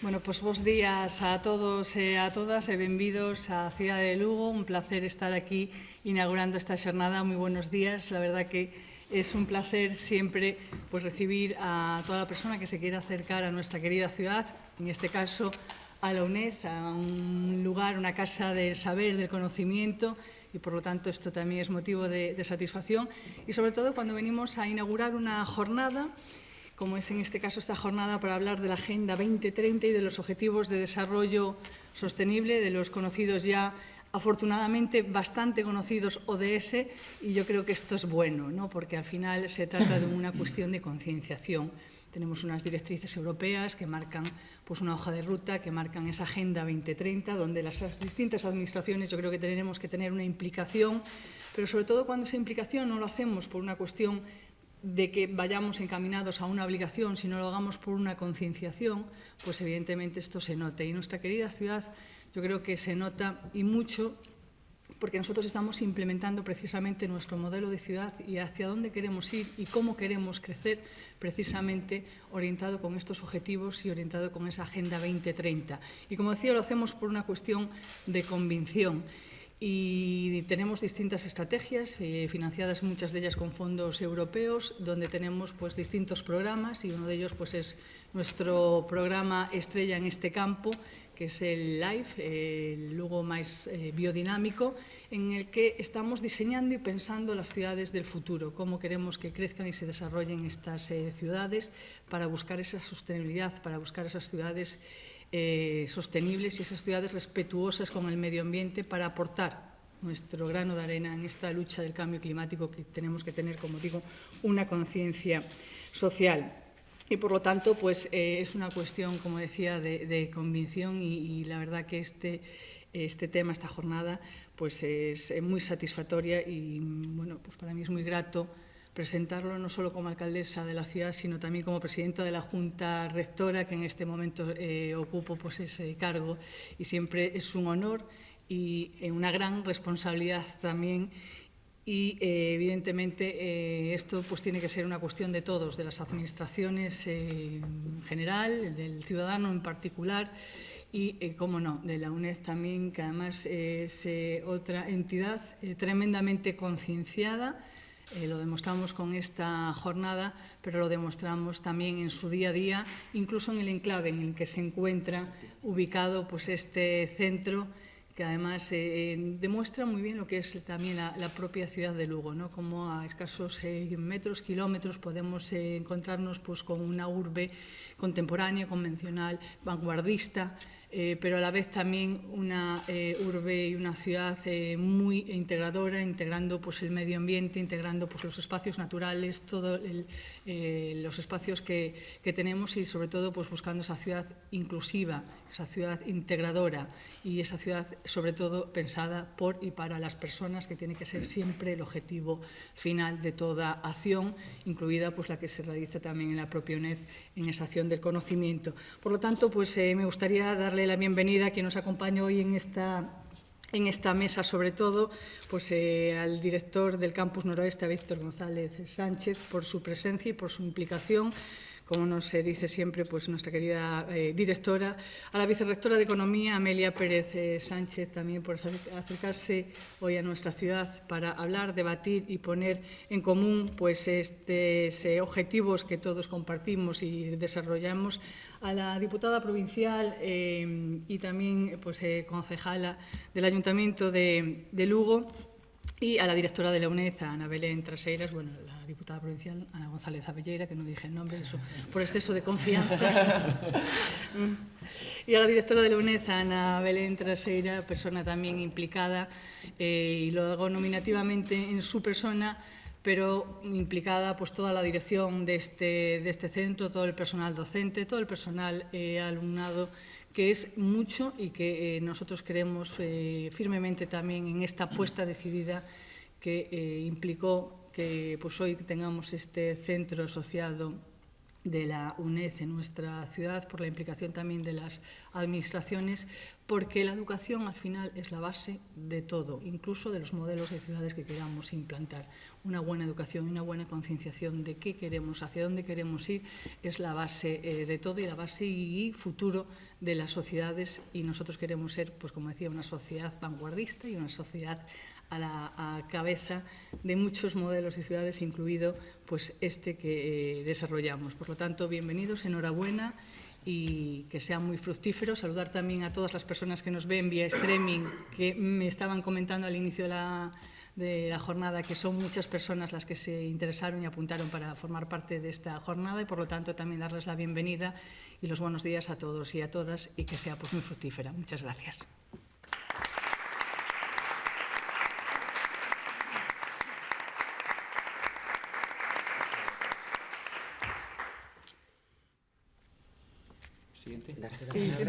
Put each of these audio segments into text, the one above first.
Bueno, pois bos días a todos e a todas e benvidos á cidade de Lugo. Un placer estar aquí inaugurando esta xornada. Moi buenos días. La verdad que es un placer siempre pues, recibir a toda la persona que se quiera acercar a nuestra querida ciudad, en este caso a la UNED, a un lugar, una casa del saber, del conocimiento, y por lo tanto esto también es motivo de satisfacción. Y sobre todo cuando venimos a inaugurar una jornada como es en este caso esta jornada para hablar de la Agenda 2030 y de los Objetivos de Desarrollo Sostenible, de los conocidos ya, afortunadamente, bastante conocidos ODS, y yo creo que esto es bueno, ¿no? Porque al final se trata de una cuestión de concienciación. Tenemos unas directrices europeas que marcan pues, una hoja de ruta, que marcan esa Agenda 2030, donde las distintas administraciones yo creo que tenemos que tener una implicación, pero sobre todo cuando esa implicación no lo hacemos por una cuestión de que vayamos encaminados a una obligación, si no lo hagamos por una concienciación, pues evidentemente esto se nota. Y en nuestra querida ciudad yo creo que se nota y mucho porque nosotros estamos implementando precisamente nuestro modelo de ciudad y hacia dónde queremos ir y cómo queremos crecer, precisamente orientado con estos objetivos y orientado con esa Agenda 2030. Y como decía, lo hacemos por una cuestión de convicción. Y tenemos distintas estrategias, financiadas muchas de ellas con fondos europeos, donde tenemos pues, distintos programas y uno de ellos pues, es nuestro programa estrella en este campo, que es el LIFE, el Lugo Máis Biodinámico, en el que estamos diseñando y pensando las ciudades del futuro, cómo queremos que crezcan y se desarrollen estas ciudades para buscar esa sostenibilidad, para buscar esas ciudades sostenibles y esas ciudades respetuosas con el medio ambiente para aportar nuestro grano de arena en esta lucha del cambio climático que tenemos que tener, como digo, una conciencia social. Y, por lo tanto, pues, es una cuestión, como decía, de convicción y la verdad que este tema, esta jornada, pues, es muy satisfactoria y, bueno, pues para mí es muy grato presentarlo no solo como alcaldesa de la ciudad, sino también como presidenta de la Junta Rectora, que en este momento ocupo pues, ese cargo. Y siempre es un honor y una gran responsabilidad también. Y evidentemente esto pues, tiene que ser una cuestión de todos, de las administraciones en general, del ciudadano en particular y, cómo no, de la UNED también, que además es otra entidad tremendamente concienciada. Lo demostramos con esta jornada, pero lo demostramos también en su día a día, incluso en el enclave en el que se encuentra ubicado pues, este centro, que además demuestra muy bien lo que es también la propia ciudad de Lugo, ¿no? Como a escasos metros, kilómetros, podemos encontrarnos pues, con una urbe contemporánea, convencional, vanguardista, pero a la vez también una urbe y una ciudad muy integradora, integrando pues, el medio ambiente, integrando pues, los espacios naturales, todos los espacios que tenemos y sobre todo pues, buscando esa ciudad inclusiva, esa ciudad integradora y esa ciudad sobre todo pensada por y para las personas, que tiene que ser siempre el objetivo final de toda acción, incluida pues, la que se realiza también en la propia UNED en esa acción del conocimiento. Por lo tanto, pues, me gustaría darle la bienvenida a quien nos acompaña hoy en esta mesa, sobre todo pues, al director del Campus Noroeste, a Víctor González Sánchez, por su presencia y por su implicación, como nos dice siempre pues, nuestra querida directora, a la vicerrectora de Economía, Amelia Pérez Sánchez, también por acercarse hoy a nuestra ciudad para hablar, debatir y poner en común pues, estos objetivos que todos compartimos y desarrollamos, a la diputada provincial y también pues, concejala del Ayuntamiento de Lugo, y a la directora de la UNED, a Ana Belén Traseiras, bueno, la diputada provincial, Ana González Abelleira, que no dije el nombre, eso, por exceso de confianza. Y a la directora de la UNED, Ana Belén Traseira, persona también implicada, y lo hago nominativamente en su persona, pero implicada pues, toda la dirección de este centro, todo el personal docente, todo el personal alumnado, que es mucho y que nosotros creemos firmemente también en esta apuesta decidida que implicó que pues, hoy tengamos este centro asociado de la UNED en nuestra ciudad, por la implicación también de las administraciones, porque la educación al final es la base de todo, incluso de los modelos de ciudades que queramos implantar. Una buena educación y una buena concienciación de qué queremos, hacia dónde queremos ir, es la base de todo y la base y futuro de las sociedades, y nosotros queremos ser, pues como decía, una sociedad vanguardista y una sociedad a la cabeza de muchos modelos de ciudades, incluido pues este que desarrollamos. Por lo tanto, bienvenidos, enhorabuena y que sean muy fructíferos. Saludar también a todas las personas que nos ven vía streaming, que me estaban comentando al inicio de la jornada que son muchas personas las que se interesaron y apuntaron para formar parte de esta jornada, y por lo tanto también darles la bienvenida y los buenos días a todos y a todas, y que sea pues muy fructífera. Muchas gracias.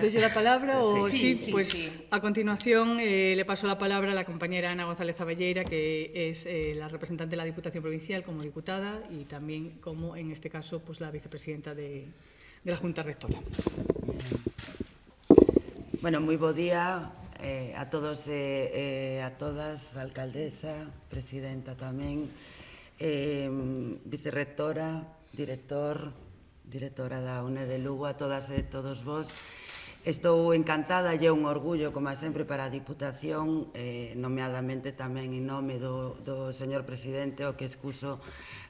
¿Doy yo la palabra o sí? Pues a continuación le paso la palabra a la compañera Ana González Abelleira, que es la representante de la Diputación Provincial como diputada y también como, en este caso, pues la vicepresidenta de la Junta Rectora. Bueno, moi bo día a todos e a todas, alcaldesa, presidenta tamén, vicerrectora, directora da UNED de Lugo, a todas e todos vos. Estou encantada e é un orgullo, como sempre, para a Diputación, nomeadamente tamén en nome do señor presidente, o que excuso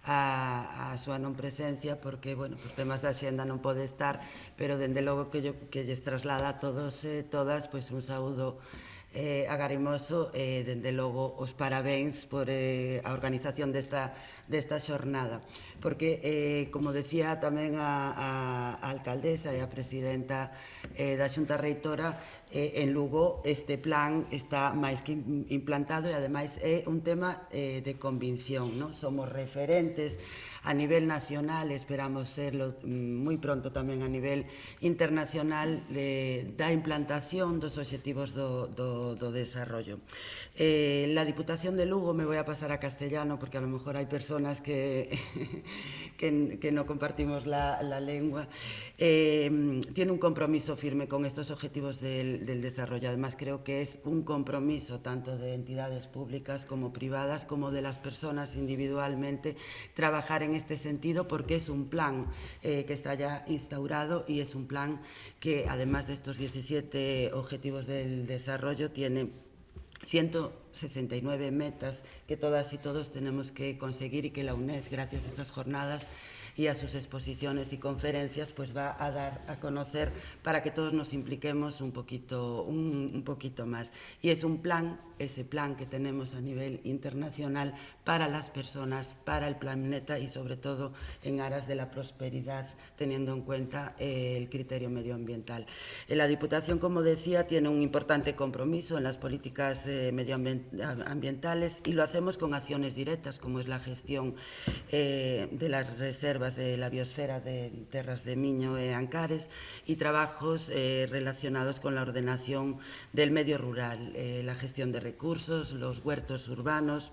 a súa non presencia, porque, bueno, por temas da xenda non pode estar, pero, dende logo, que lles traslada a todos e todas, pois un saúdo agarimoso e, dende logo, os parabéns por a organización desta xornada, porque, como decía tamén a alcaldesa e a presidenta da Xunta Reitora, en Lugo este plan está máis que implantado e, ademais, é un tema de convicción, non? Somos referentes a nivel nacional, esperamos serlo moi pronto tamén a nivel internacional da implantación dos obxectivos do desarrollo. La Diputación de Lugo, me voy a pasar a castellano porque a lo mejor hay personas que no compartimos la lengua, tiene un compromiso firme con estos objetivos del desarrollo. Además, creo que es un compromiso tanto de entidades públicas como privadas, como de las personas individualmente, trabajar en este sentido, porque es un plan que está ya instaurado y es un plan que, además de estos 17 objetivos del desarrollo, tiene 169 metas que todas y todos tenemos que conseguir, y que la UNED, gracias a estas jornadas y a sus exposiciones y conferencias, pues va a dar a conocer para que todos nos impliquemos un poquito más. Y es un plan, ese plan que tenemos a nivel internacional para las personas, para el planeta y, sobre todo, en aras de la prosperidad, teniendo en cuenta el criterio medioambiental. La Diputación, como decía, tiene un importante compromiso en las políticas medioambientales, y lo hacemos con acciones directas, como es la gestión de las reservas de la biosfera de Terras de Miño e Ancares, y trabajos relacionados con la ordenación del medio rural, la gestión de recursos, los huertos urbanos.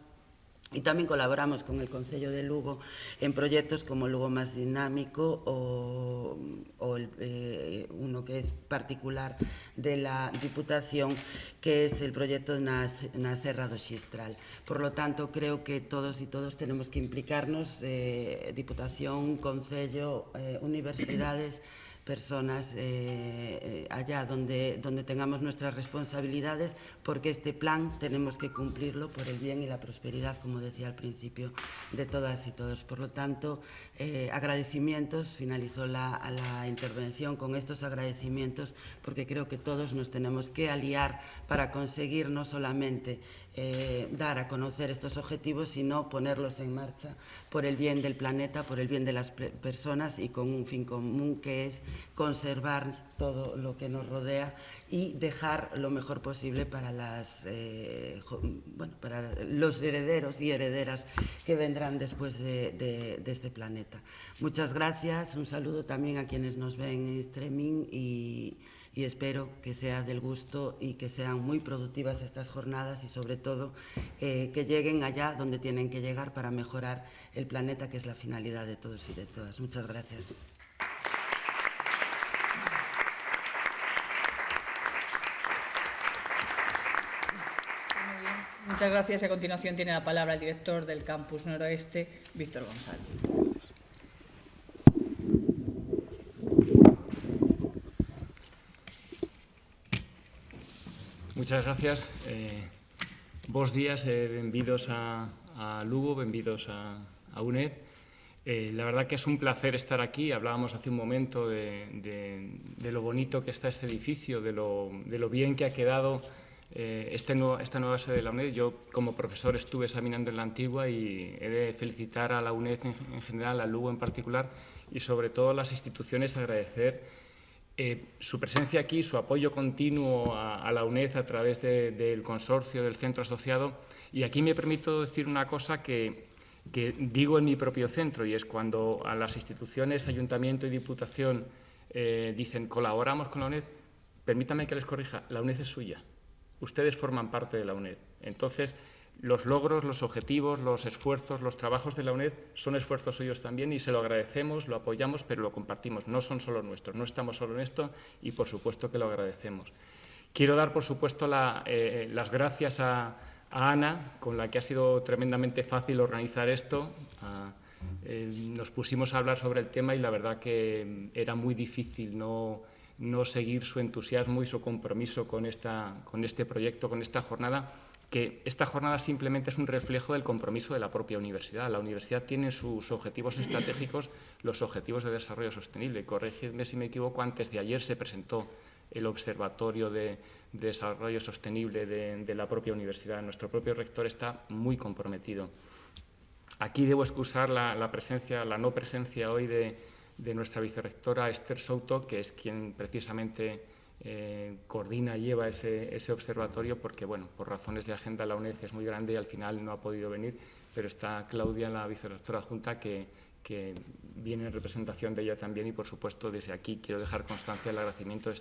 Y también colaboramos con el Concello de Lugo en proyectos como Lugo Más Dinámico o uno que es particular de la Diputación, que es el proyecto na Serra do Xistral. Por lo tanto, creo que todos y todos tenemos que implicarnos, Diputación, Concello, universidades, personas allá donde tengamos nuestras responsabilidades, porque este plan tenemos que cumplirlo por el bien y la prosperidad, como decía al principio, de todas y todos. Por lo tanto, agradecimientos. Finalizó la intervención con estos agradecimientos, porque creo que todos nos tenemos que aliar para conseguir no solamente dar a conocer estos objetivos, sino ponerlos en marcha por el bien del planeta, por el bien de las personas, y con un fin común, que es conservar todo lo que nos rodea y dejar lo mejor posible para para los herederos y herederas que vendrán después de este planeta. Muchas gracias, un saludo también a quienes nos ven en streaming, y y espero que sea del gusto y que sean muy productivas estas jornadas y sobre todo que lleguen allá donde tienen que llegar para mejorar el planeta, que es la finalidad de todos y de todas. Muchas gracias. Muchas gracias. A continuación tiene la palabra el director del Campus Noroeste, Víctor González. Muchas gracias. Bos días, benvidos a Lugo, benvidos a UNED. La verdad que es un placer estar aquí. Hablábamos hace un momento de lo bonito que está este edificio, de lo bien que ha quedado esta nueva sede de la UNED. Yo, como profesor, estuve examinando en la antigua y he de felicitar a la UNED en general, a Lugo en particular, y sobre todo a las instituciones agradecer su presencia aquí, su apoyo continuo a la UNED a través del consorcio, del centro asociado. Y aquí me permito decir una cosa que digo en mi propio centro, y es cuando a las instituciones, ayuntamiento y diputación dicen colaboramos con la UNED, permítame que les corrija, la UNED es suya. Ustedes forman parte de la UNED. Entonces, los logros, los objetivos, los esfuerzos, los trabajos de la UNED son esfuerzos suyos también y se lo agradecemos, lo apoyamos, pero lo compartimos. No son solo nuestros, no estamos solo en esto y, por supuesto, que lo agradecemos. Quiero dar, por supuesto, las gracias a Ana, con la que ha sido tremendamente fácil organizar esto. Nos pusimos a hablar sobre el tema y la verdad que era muy difícil no seguir su entusiasmo y su compromiso con este proyecto, con esta jornada, que esta jornada simplemente es un reflejo del compromiso de la propia universidad. La universidad tiene sus objetivos estratégicos, los objetivos de desarrollo sostenible. Corregidme si me equivoco, antes de ayer se presentó el Observatorio de Desarrollo Sostenible de la propia universidad. Nuestro propio rector está muy comprometido. Aquí debo excusar la no presencia hoy de nuestra vicerrectora Esther Souto, que es quien precisamente coordina y lleva ese observatorio, porque bueno, por razones de agenda la UNED es muy grande y al final no ha podido venir, pero está Claudia, la vicerrectora adjunta, que viene en representación de ella también, y por supuesto desde aquí quiero dejar constancia del agradecimiento a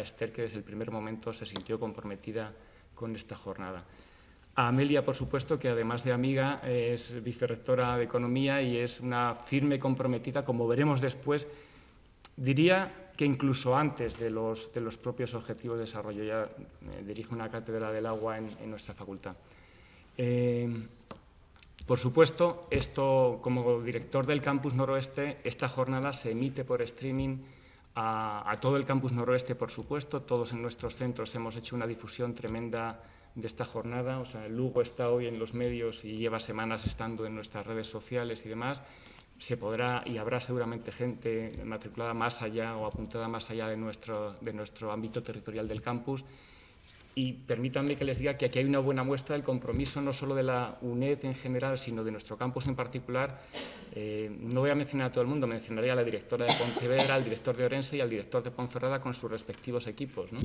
Esther, que desde el primer momento se sintió comprometida con esta jornada. A Amelia, por supuesto, que además de amiga es vicerrectora de Economía y es una firme comprometida, como veremos después, diría que incluso antes de los propios objetivos de desarrollo. Ya dirijo una cátedra del agua en nuestra facultad. Por supuesto, esto, como director del Campus Noroeste, esta jornada se emite por streaming a todo el Campus Noroeste, por supuesto. Todos en nuestros centros hemos hecho una difusión tremenda de esta jornada. O sea, Lugo está hoy en los medios y lleva semanas estando en nuestras redes sociales y demás. Se podrá y habrá seguramente gente matriculada más allá o apuntada más allá de nuestro ámbito territorial del campus. Y permítanme que les diga que aquí hay una buena muestra del compromiso no solo de la UNED en general, sino de nuestro campus en particular. No voy a mencionar a todo el mundo, mencionaré a la directora de Pontevedra, al director de Orense y al director de Ponferrada con sus respectivos equipos, ¿no?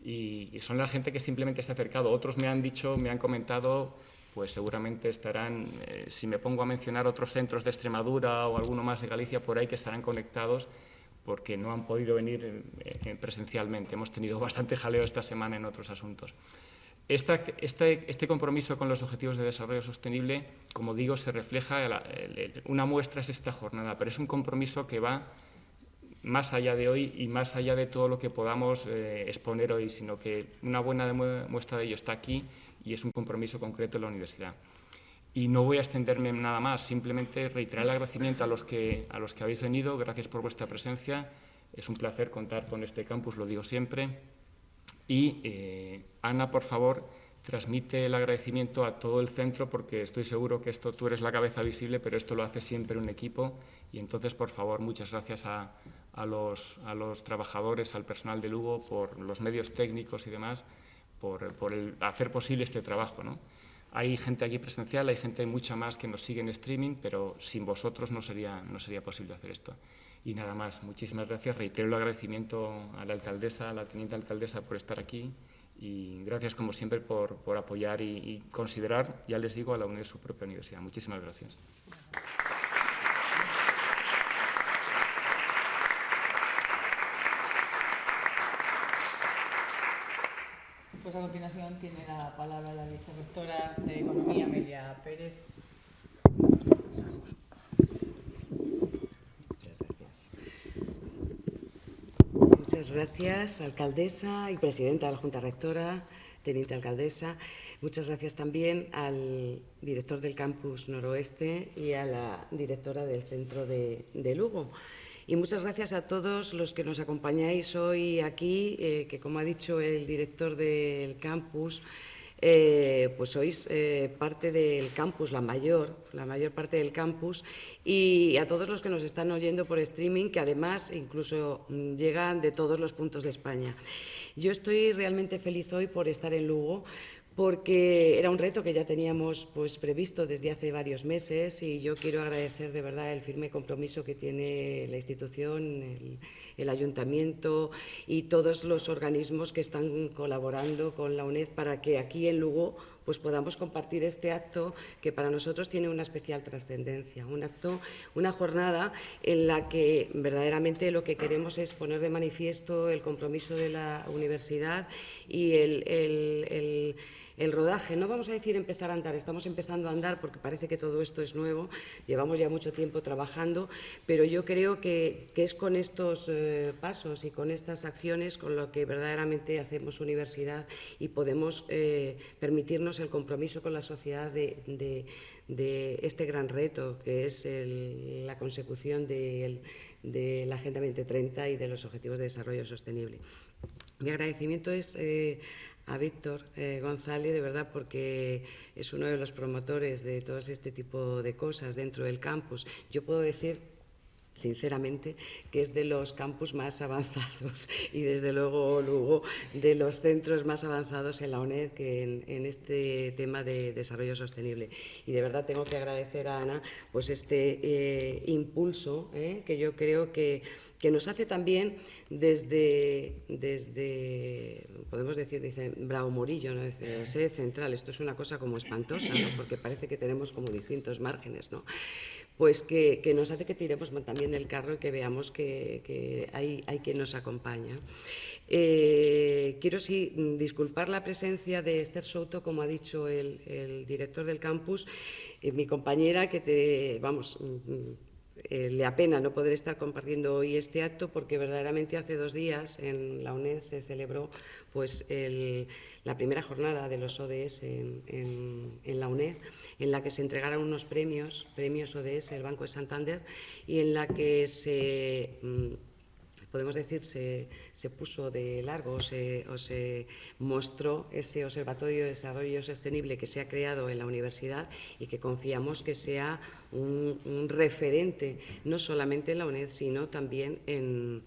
Y son la gente que simplemente se ha acercado. Otros me han dicho, me han comentado, pues seguramente estarán, si me pongo a mencionar otros centros de Extremadura o alguno más de Galicia por ahí, que estarán conectados porque no han podido venir presencialmente. Hemos tenido bastante jaleo esta semana en otros asuntos. Este compromiso con los objetivos de desarrollo sostenible, como digo, se refleja, una muestra es esta jornada, pero es un compromiso que va más allá de hoy y más allá de todo lo que podamos exponer hoy, sino que una buena muestra de ello está aquí y es un compromiso concreto en la universidad. Y no voy a extenderme nada más, simplemente reiterar el agradecimiento a los que habéis venido. Gracias por vuestra presencia. Es un placer contar con este campus, lo digo siempre. Y Ana, por favor, transmite el agradecimiento a todo el centro, porque estoy seguro que tú eres la cabeza visible, pero esto lo hace siempre un equipo. Y entonces, por favor, muchas gracias a los trabajadores, al personal de Lugo, por los medios técnicos y demás, por el hacer posible este trabajo, ¿no? Hay gente aquí presencial, hay gente mucha más que nos sigue en streaming, pero sin vosotros no sería posible hacer esto. Y nada más, muchísimas gracias. Reitero el agradecimiento a la alcaldesa, a la teniente alcaldesa por estar aquí y gracias, como siempre, por apoyar y considerar, ya les digo, a la UNED su propia universidad. Muchísimas gracias. Pues a continuación tiene la palabra la vicerrectora de Economía, Amelia Pérez. Muchas gracias, alcaldesa y presidenta de la Junta Rectora, teniente alcaldesa. Muchas gracias también al director del Campus Noroeste y a la directora del Centro de Lugo. Y muchas gracias a todos los que nos acompañáis hoy aquí, que como ha dicho el director del campus, pues sois parte del campus, la mayor parte del campus, y a todos los que nos están oyendo por streaming, que además incluso llegan de todos los puntos de España. Yo estoy realmente feliz hoy por estar en Lugo, porque era un reto que ya teníamos pues previsto desde hace varios meses, y yo quiero agradecer de verdad el firme compromiso que tiene la institución, el ayuntamiento y todos los organismos que están colaborando con la UNED para que aquí en Lugo pues podamos compartir este acto que para nosotros tiene una especial trascendencia, una jornada en la que verdaderamente lo que queremos es poner de manifiesto el compromiso de la universidad y el rodaje. No vamos a decir empezar a andar, estamos empezando a andar porque parece que todo esto es nuevo, llevamos ya mucho tiempo trabajando, pero yo creo que es con estos pasos y con estas acciones con lo que verdaderamente hacemos universidad y podemos permitirnos el compromiso con la sociedad de este gran reto que es la consecución de la Agenda 2030 y de los Objetivos de Desarrollo Sostenible. Mi agradecimiento es a Víctor González, de verdad, porque es uno de los promotores de todo este tipo de cosas dentro del campus. Yo puedo decir, sinceramente, que es de los campus más avanzados y, desde luego, Lugo, de los centros más avanzados en la UNED que en este tema de desarrollo sostenible. Y, de verdad, tengo que agradecer a Ana pues este impulso que yo creo que nos hace también desde podemos decir, dice Bravo Murillo, ¿no? Desde la sede central. Esto es una cosa como espantosa, ¿no? Porque parece que tenemos como distintos márgenes, ¿no? Pues que nos hace que tiremos también del carro y que veamos que hay quien nos acompaña. Quiero sí disculpar la presencia de Esther Souto, como ha dicho el director del campus, mi compañera, que le apena no poder estar compartiendo hoy este acto, porque verdaderamente hace 2 días en la UNED se celebró pues la primera jornada de los ODS en la UNED, en la que se entregaron unos premios ODS, el Banco de Santander, y en la que podemos decir, se puso de largo o se mostró ese Observatorio de Desarrollo Sostenible que se ha creado en la universidad y que confiamos que sea un referente, no solamente en la UNED, sino también en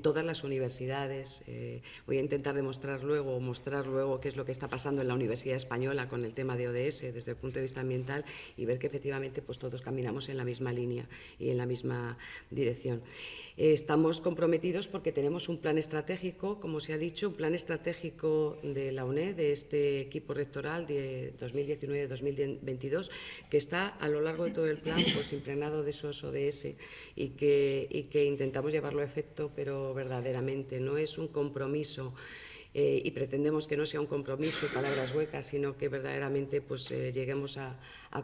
todas las universidades. Voy a intentar mostrar luego qué es lo que está pasando en la Universidad Española con el tema de ODS desde el punto de vista ambiental y ver que efectivamente pues todos caminamos en la misma línea y en la misma dirección. Estamos comprometidos porque tenemos un plan estratégico, como se ha dicho, un plan estratégico de la UNED, de este equipo rectoral de 2019-2022, que está a lo largo de todo el plan pues impregnado de esos ODS y que intentamos llevarlo a efecto, pero verdaderamente no es un compromiso. Y pretendemos que no sea un compromiso y palabras huecas, sino que verdaderamente pues, lleguemos a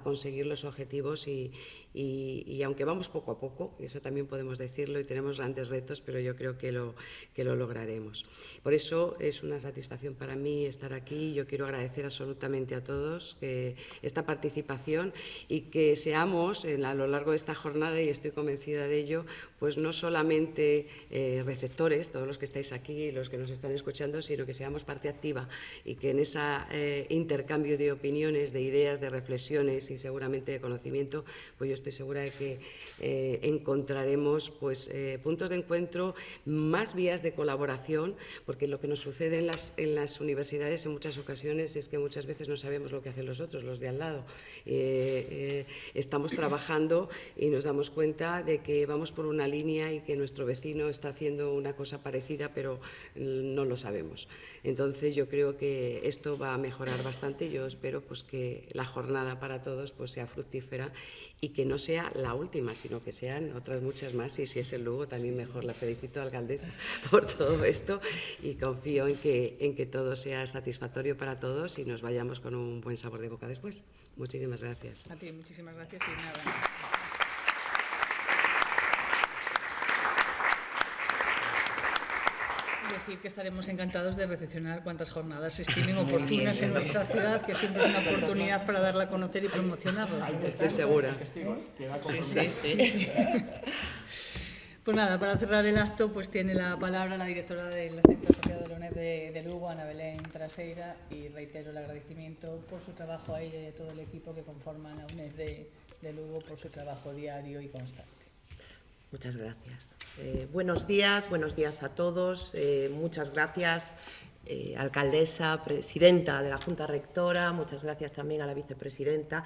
conseguir los objetivos y aunque vamos poco a poco, eso también podemos decirlo, y tenemos grandes retos, pero yo creo que lo lograremos. Por eso es una satisfacción para mí estar aquí. Yo quiero agradecer absolutamente a todos esta participación y que seamos a lo largo de esta jornada, y estoy convencida de ello, pues no solamente receptores, todos los que estáis aquí y los que nos están escuchando, sino que seamos parte activa y que en ese intercambio de opiniones, de ideas, de reflexiones y seguramente de conocimiento, pues yo estoy segura de que encontraremos pues, puntos de encuentro, más vías de colaboración, porque lo que nos sucede en las universidades en muchas ocasiones es que muchas veces no sabemos lo que hacen los otros, los de al lado. Estamos trabajando y nos damos cuenta de que vamos por una línea y que nuestro vecino está haciendo una cosa parecida, pero no lo sabemos. Entonces yo creo que esto va a mejorar bastante. Yo espero pues, que la jornada para todos pues sea fructífera y que no sea la última, sino que sean otras muchas más, y si es el Lugo también mejor. La felicito, alcaldesa, por todo esto, y confío en que todo sea satisfactorio para todos y nos vayamos con un buen sabor de boca después. Muchísimas gracias. A ti, muchísimas gracias y nada. Decir que estaremos encantados de recepcionar cuantas jornadas se estimen oportunas en nuestra ciudad, que siempre es una oportunidad para darla a conocer y promocionarla. Estoy segura. Sí. Pues nada, para cerrar el acto, pues tiene la palabra la directora del Centro Asociado de la UNED de Lugo, Ana Belén Traseira, y reitero el agradecimiento por su trabajo ahí de todo el equipo que conforman la UNED de Lugo, por su trabajo diario y constante. Muchas gracias. Buenos días a todos. Muchas gracias, alcaldesa, presidenta de la Junta Rectora. Muchas gracias también a la vicepresidenta.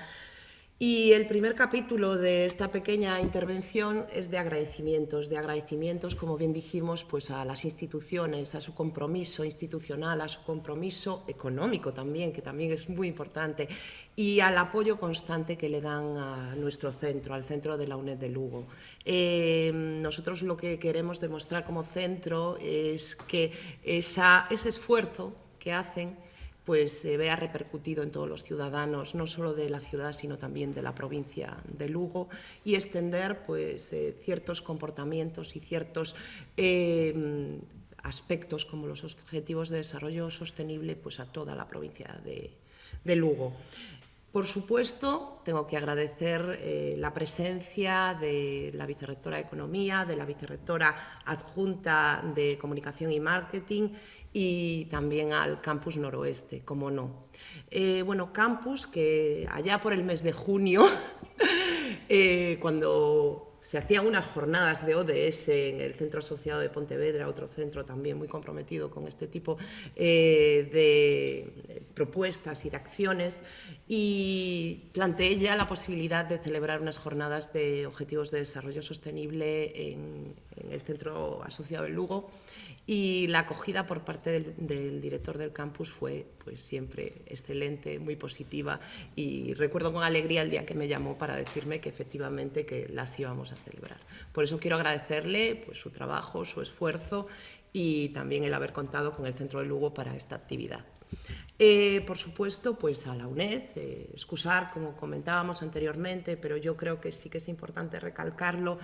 Y el primer capítulo de esta pequeña intervención es de agradecimientos, como bien dijimos, pues a las instituciones, a su compromiso institucional, a su compromiso económico también, que también es muy importante, y al apoyo constante que le dan a nuestro centro, al centro de la UNED de Lugo. Nosotros lo que queremos demostrar como centro es que ese esfuerzo que hacen pues se vea repercutido en todos los ciudadanos, no solo de la ciudad, sino también de la provincia de Lugo, y extender pues, ciertos comportamientos y ciertos aspectos como los objetivos de desarrollo sostenible pues, a toda la provincia de Lugo. Por supuesto, tengo que agradecer la presencia de la vicerrectora de Economía, de la vicerrectora adjunta de Comunicación y Marketing, y también al Campus Noroeste, como no. Bueno, Campus que allá por el mes de junio, cuando se hacían unas jornadas de ODS en el Centro Asociado de Pontevedra, otro centro también muy comprometido con este tipo de propuestas y de acciones, y planteé ya la posibilidad de celebrar unas jornadas de Objetivos de Desarrollo Sostenible en el Centro Asociado de Lugo, y la acogida por parte del director del campus fue pues, siempre excelente, muy positiva, y recuerdo con alegría el día que me llamó para decirme que efectivamente que las íbamos a celebrar. Por eso quiero agradecerle pues, su trabajo, su esfuerzo y también el haber contado con el Centro de Lugo para esta actividad. Por supuesto, pues a la UNED, excusar, como comentábamos anteriormente, pero yo creo que sí que es importante recalcarlo,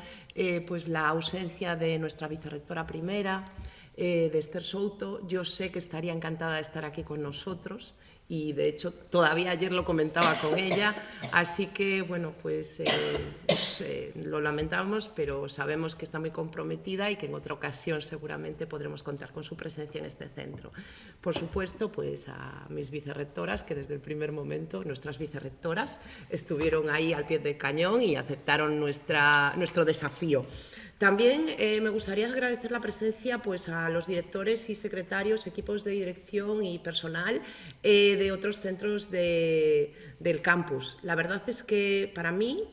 pues la ausencia de nuestra vicerrectora primera, de Esther Souto. Yo sé que estaría encantada de estar aquí con nosotros y de hecho todavía ayer lo comentaba con ella, así que bueno, pues lo lamentamos, pero sabemos que está muy comprometida y que en otra ocasión seguramente podremos contar con su presencia en este centro. Por supuesto, pues a mis vicerrectoras, que desde el primer momento, nuestras vicerrectoras, estuvieron ahí al pie del cañón y aceptaron nuestro desafío. También me gustaría agradecer la presencia pues, a los directores y secretarios, equipos de dirección y personal de otros centros del campus. La verdad es que para mí,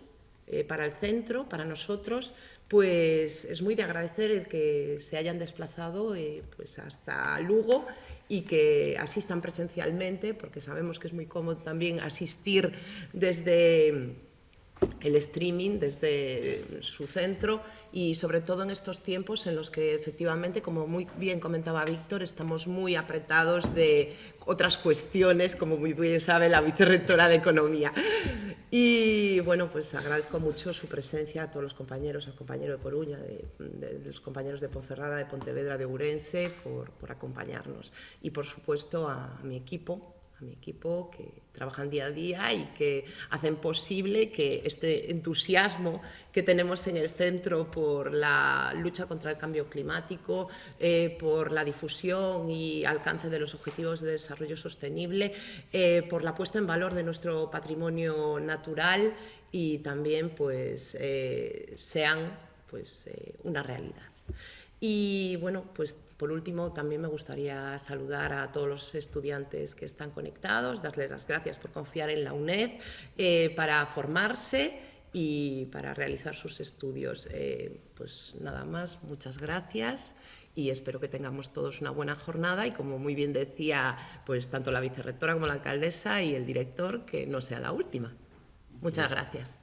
para el centro, para nosotros, pues es muy de agradecer el que se hayan desplazado pues hasta Lugo y que asistan presencialmente, porque sabemos que es muy cómodo también asistir desde el streaming desde su centro, y sobre todo en estos tiempos en los que efectivamente, como muy bien comentaba Víctor, estamos muy apretados de otras cuestiones, como muy bien sabe la vicerrectora de Economía. Y bueno, pues agradezco mucho su presencia a todos los compañeros, al compañero de Coruña, de los compañeros de Ponferrada, de Pontevedra, de Ourense, por acompañarnos. Y por supuesto a mi equipo que trabajan día a día y que hacen posible que este entusiasmo que tenemos en el centro por la lucha contra el cambio climático, por la difusión y alcance de los objetivos de desarrollo sostenible, por la puesta en valor de nuestro patrimonio natural y también pues, sean pues, una realidad. Y bueno, pues por último también me gustaría saludar a todos los estudiantes que están conectados, darles las gracias por confiar en la UNED para formarse y para realizar sus estudios. Pues nada más, muchas gracias y espero que tengamos todos una buena jornada y, como muy bien decía pues tanto la vicerrectora como la alcaldesa y el director, que no sea la última. Muchas gracias.